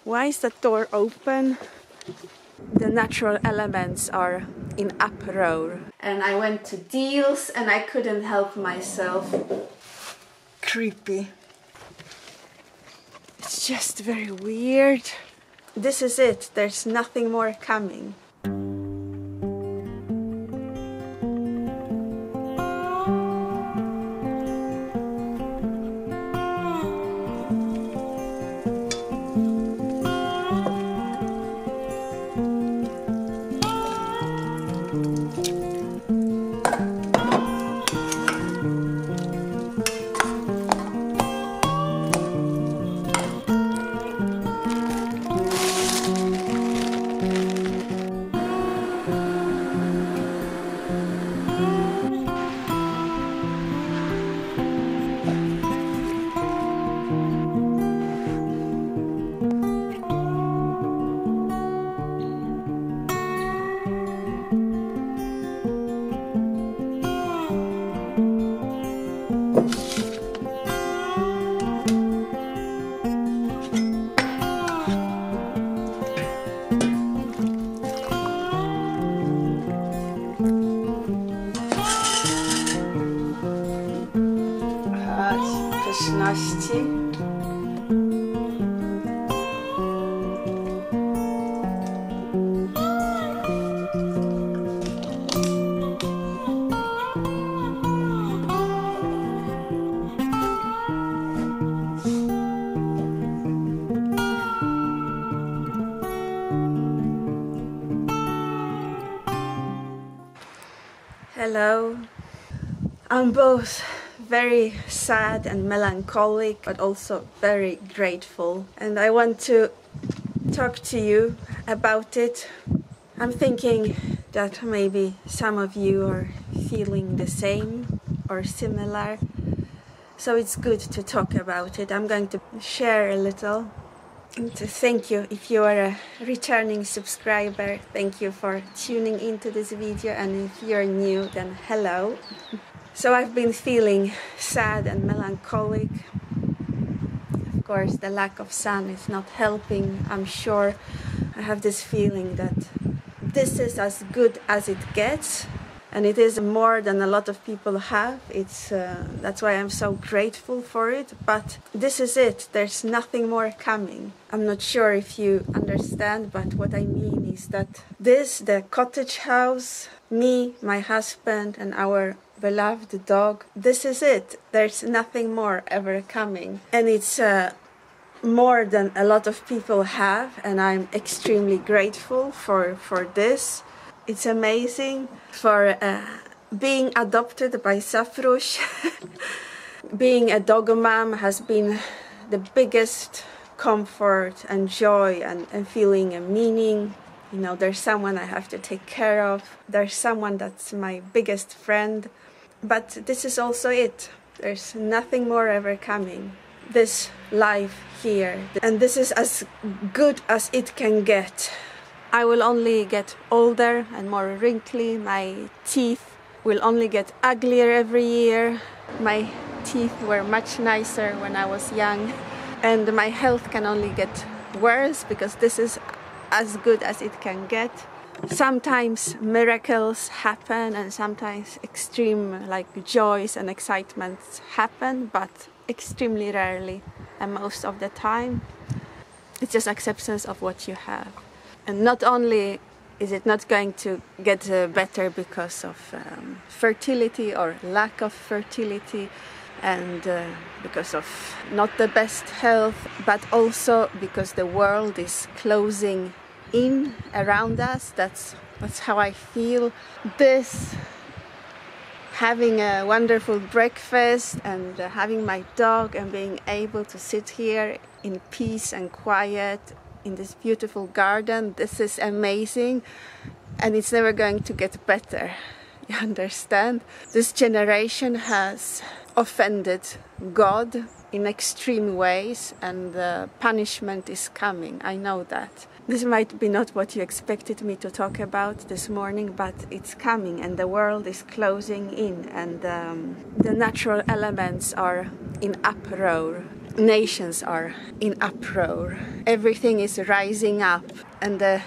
Why is that door open? The natural elements are in uproar. And I went to Dealz and I couldn't help myself. Creepy. It's just very weird. This is it. There's nothing more coming. Hello. I'm both very sad and melancholic, but also very grateful. And I want to talk to you about it. I'm thinking that maybe some of you are feeling the same or similar. So it's good to talk about it. I'm going to share a little. And to thank you if you are a returning subscriber. Thank you for tuning into this video, and if you're new, then hello. So I've been feeling sad and melancholic. Of course, the lack of sun is not helping, I'm sure. I have this feeling that this is as good as it gets, and it is more than a lot of people have. That's why I'm so grateful for it. But this is it. There's nothing more coming. I'm not sure if you understand, but what I mean is that the cottage house, me, my husband, and our beloved dog, this is it. There's nothing more ever coming. And it's more than a lot of people have, and I'm extremely grateful for this. It's amazing for being adopted by Safruś. Being a dog mom has been the biggest comfort and joy and feeling a meaning. You know, there's someone I have to take care of. There's someone that's my biggest friend. But this is also it. There's nothing more ever coming. This life here. And this is as good as it can get. I will only get older and more wrinkly. My teeth will only get uglier every year. My teeth were much nicer when I was young. And my health can only get worse because this is as good as it can get. Sometimes miracles happen and sometimes extreme joys and excitements happen, but extremely rarely. And most of the time, it's just acceptance of what you have. And not only is it not going to get better because of fertility or lack of fertility, and because of not the best health, but also because the world is closing in around us. That's how I feel. Having a wonderful breakfast and having my dog and being able to sit here in peace and quiet in this beautiful garden, this is amazing, and it's never going to get better. You understand? This generation has offended God in extreme ways, and the punishment is coming. I know that. This might be not what you expected me to talk about this morning, but it's coming, and the world is closing in, and the natural elements are in uproar. nations are in uproar. Everything is rising up, and the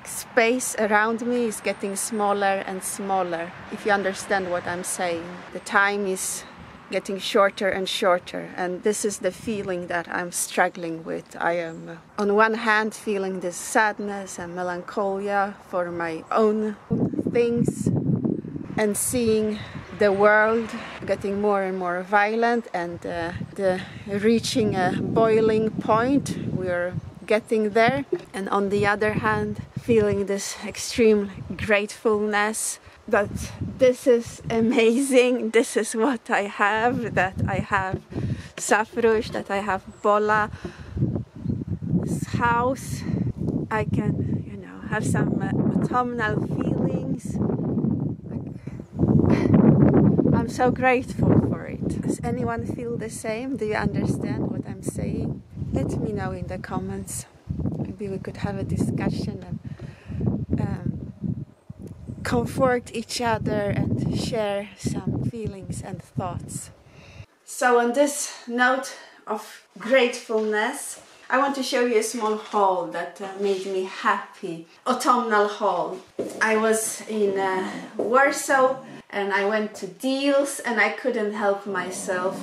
space around me is getting smaller and smaller. If you understand what I'm saying, the time is getting shorter and shorter, and this is the feeling that I'm struggling with. I am on one hand feeling this sadness and melancholia for my own things, and seeing the world getting more and more violent and reaching a boiling point. We're getting there. And on the other hand, feeling this extreme gratefulness that this is amazing, this is what I have, that I have Safruś, that I have Bola, this house. I can, have some autumnal feelings. I'm so grateful for it. Does anyone feel the same? Do you understand what I'm saying? Let me know in the comments. Maybe we could have a discussion and comfort each other and share some feelings and thoughts. So on this note of gratefulness, I want to show you a small haul that made me happy. Autumnal haul. I was in Warsaw and I went to dealz and I couldn't help myself.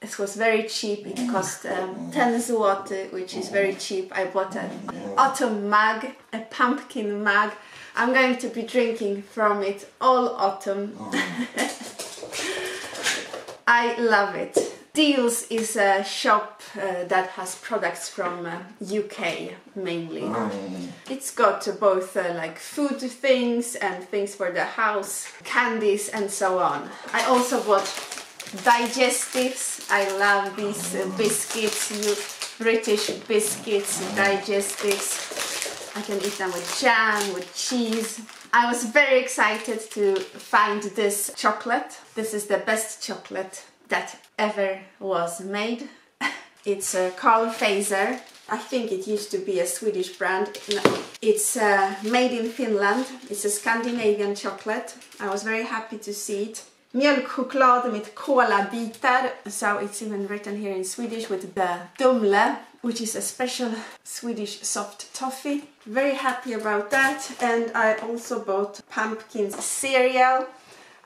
It was very cheap. It cost 10 zł, which is very cheap. I bought an autumn mug, a pumpkin mug. I'm going to be drinking from it all autumn. I love it. Dealz is a shop that has products from UK mainly. It's got both food things and things for the house, candies and so on. I also bought digestives. I love these biscuits, British biscuits, digestives. I can eat them with jam, with cheese. I was very excited to find this chocolate. This is the best chocolate that ever was made. It's Carl Fazer. I think it used to be a Swedish brand. No, it's made in Finland. It's a Scandinavian chocolate. I was very happy to see it. Mjölkchoklad med kolabitar. So it's even written here in Swedish with the dumle, which is a special Swedish soft toffee. Very happy about that. And I also bought pumpkin cereal.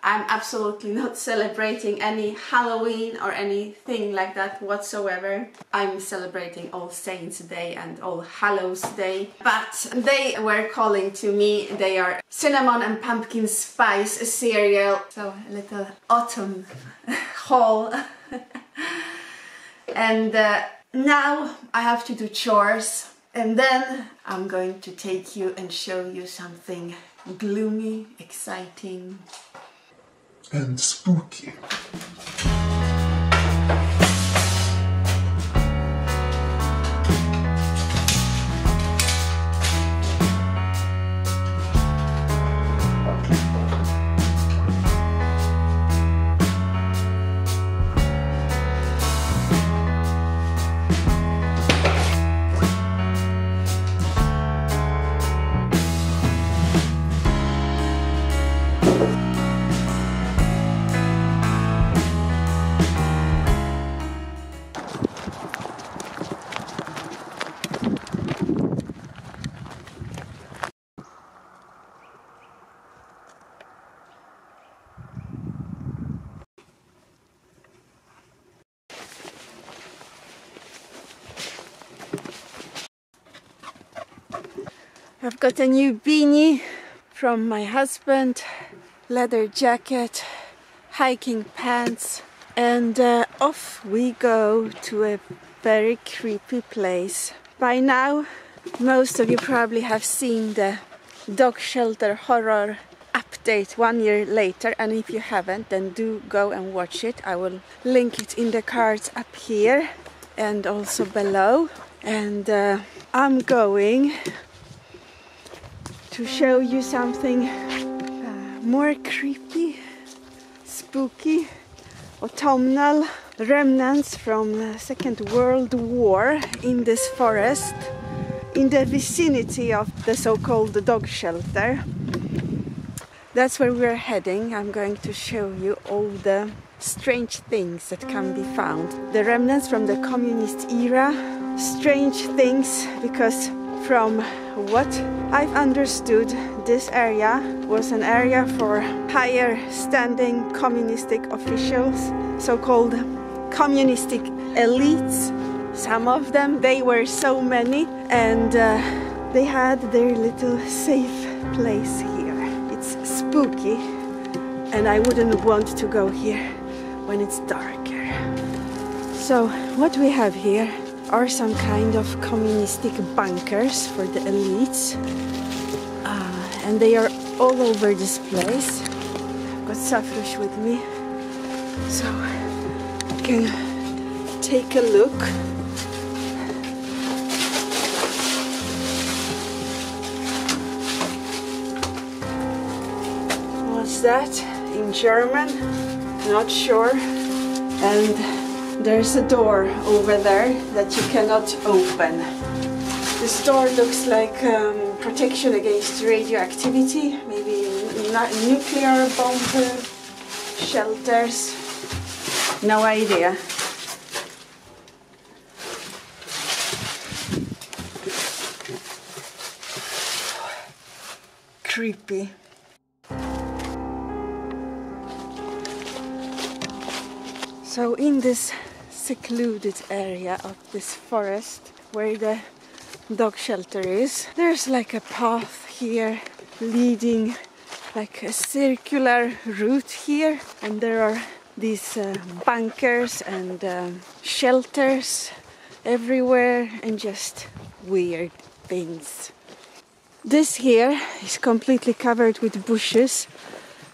I'm absolutely not celebrating any Halloween or anything like that whatsoever. I'm celebrating All Saints Day and All Hallows Day. But they were calling to me. They are cinnamon and pumpkin spice cereal. So a little autumn haul. And now I have to do chores. And then I'm going to take you and show you something gloomy, exciting, and spooky. I've got a new beanie from my husband, leather jacket, hiking pants, and off we go to a very creepy place. By now, most of you probably have seen the dog shelter horror update 1 year later, and if you haven't, then do go and watch it. I will link it in the cards up here and also below. And I'm going to show you something more creepy, spooky, autumnal remnants from the Second World War in this forest, in the vicinity of the so-called dog shelter. That's where we're heading. I'm going to show you all the strange things that can be found. The remnants from the communist era. Strange things because from what I've understood, this area was an area for higher standing communistic officials, so-called communistic elites. Some of them, they were so many, and they had their little safe place here. It's spooky, and I wouldn't want to go here when it's darker. So what we have here are some kind of communistic bunkers for the elites, and they are all over this place. I've got Safruś with me, so I can take a look. What's that? In German? Not sure. And there's a door over there that you cannot open. This door looks like protection against radioactivity, maybe nuclear bomb shelters. No idea. Creepy. So in this secluded area of this forest where the dog shelter is, there's like a path here leading like a circular route here, and there are these bunkers and shelters everywhere and just weird things. This here is completely covered with bushes,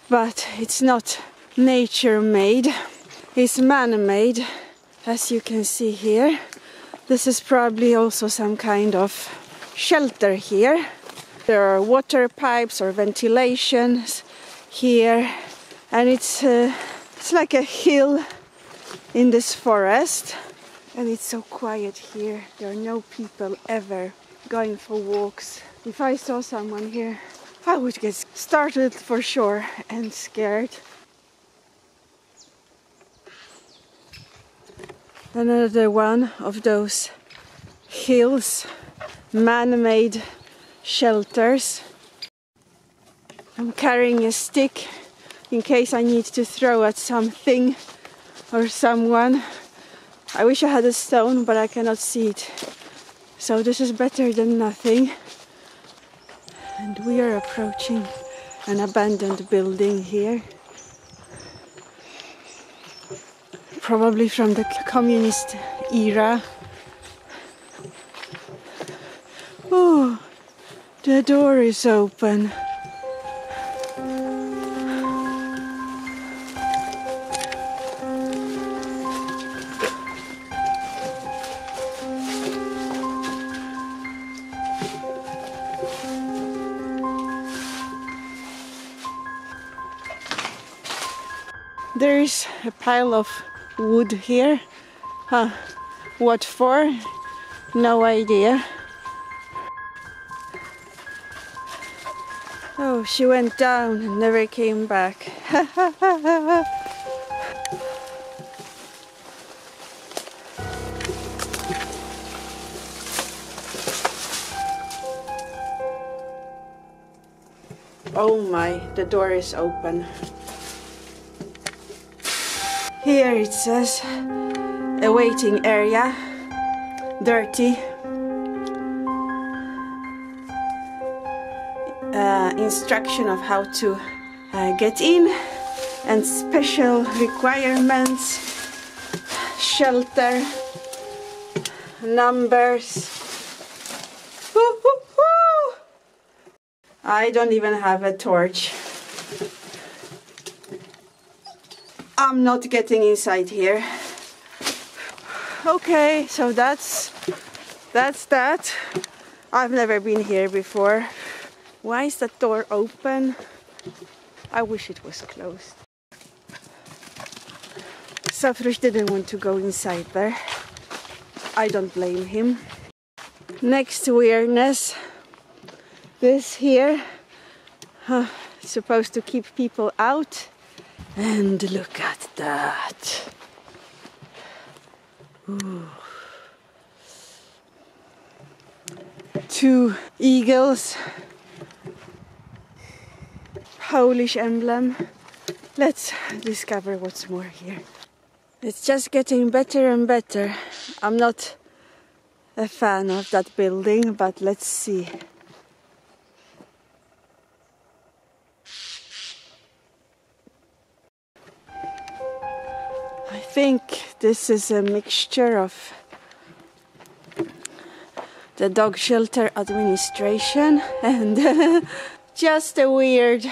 but it's not nature made. It's man-made, as you can see here. This is probably also some kind of shelter here. There are water pipes or ventilations here, and it's like a hill in this forest, and it's so quiet here. There are no people ever going for walks. If I saw someone here, I would get startled for sure and scared. Another one of those hills, man-made shelters. I'm carrying a stick in case I need to throw at something or someone. I wish I had a stone, but I cannot see it. So this is better than nothing. And we are approaching an abandoned building here. Probably from the communist era. Oh, the door is open. There is a pile of wood here. What for? No idea. Oh, she went down and never came back. Oh my, the door is open. Here it says a waiting area, dirty. Instruction of how to get in, and special requirements, shelter, numbers. Woo, woo, woo. I don't even have a torch. I'm not getting inside here. Okay, so that's that. I've never been here before. Why is that door open? I wish it was closed. Safruś didn't want to go inside there. I don't blame him. Next weirdness. This here, it's supposed to keep people out. And look at that. Ooh. 2 eagles. Polish emblem. Let's discover what's more here. It's just getting better and better. I'm not a fan of that building, but let's see. I think this is a mixture of the dog shelter administration and just a weird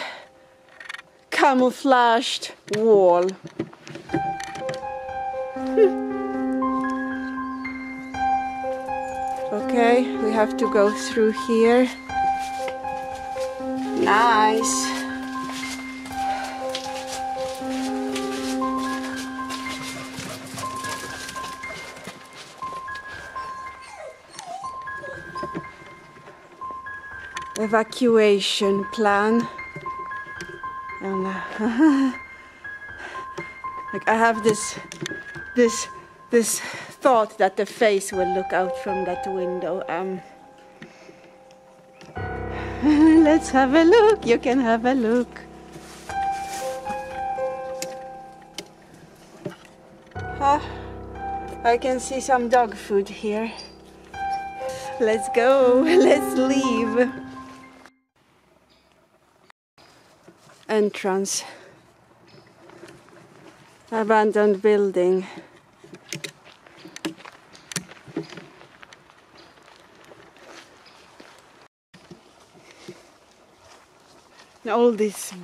camouflaged wall. Okay, we have to go through here. Nice. Evacuation plan. And like I have this thought that the face will look out from that window. Let's have a look. You can have a look. I can see some dog food here. Let's go. Let's leave. Entrance. Abandoned building. All these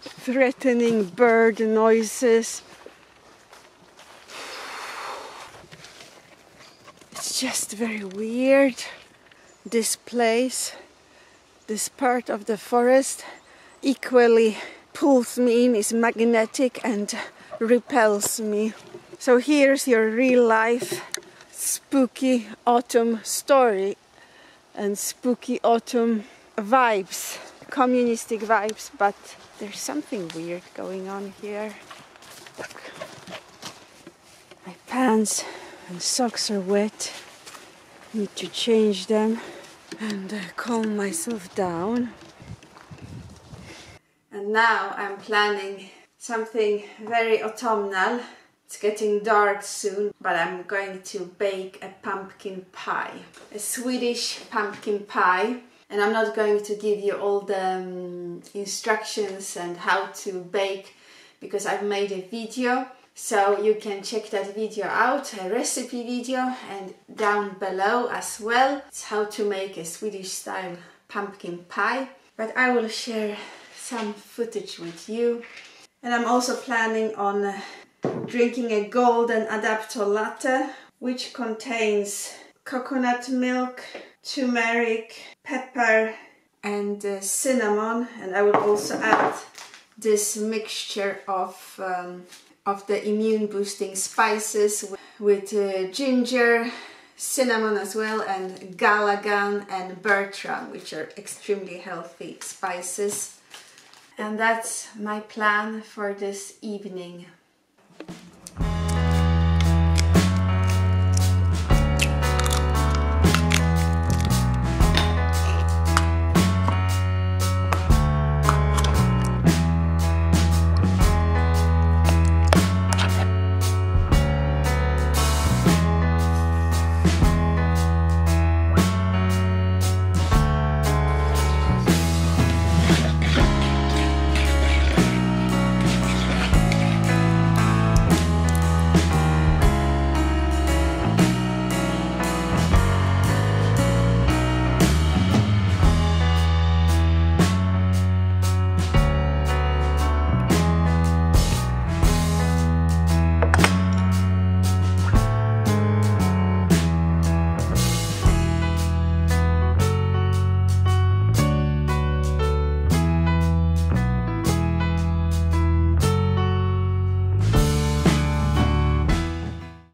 threatening bird noises. It's just very weird. This place, this part of the forest, equally pulls me in, is magnetic and repels me. So here's your real life spooky autumn story and spooky autumn vibes, communistic vibes, but there's something weird going on here. Look, my pants and socks are wet. Need to change them and calm myself down. And now I'm planning something very autumnal. It's getting dark soon, but I'm going to bake a pumpkin pie, a Swedish pumpkin pie. And I'm not going to give you all the instructions and how to bake because I've made a video. So you can check that video out, a recipe video, and down below as well. It's how to make a Swedish style pumpkin pie. But I will share some footage with you. And I'm also planning on drinking a golden adapter latte, which contains coconut milk, turmeric, pepper and cinnamon, and I will also add this mixture of the immune boosting spices with ginger, cinnamon as well, and galagan and bertram, which are extremely healthy spices. And that's my plan for this evening.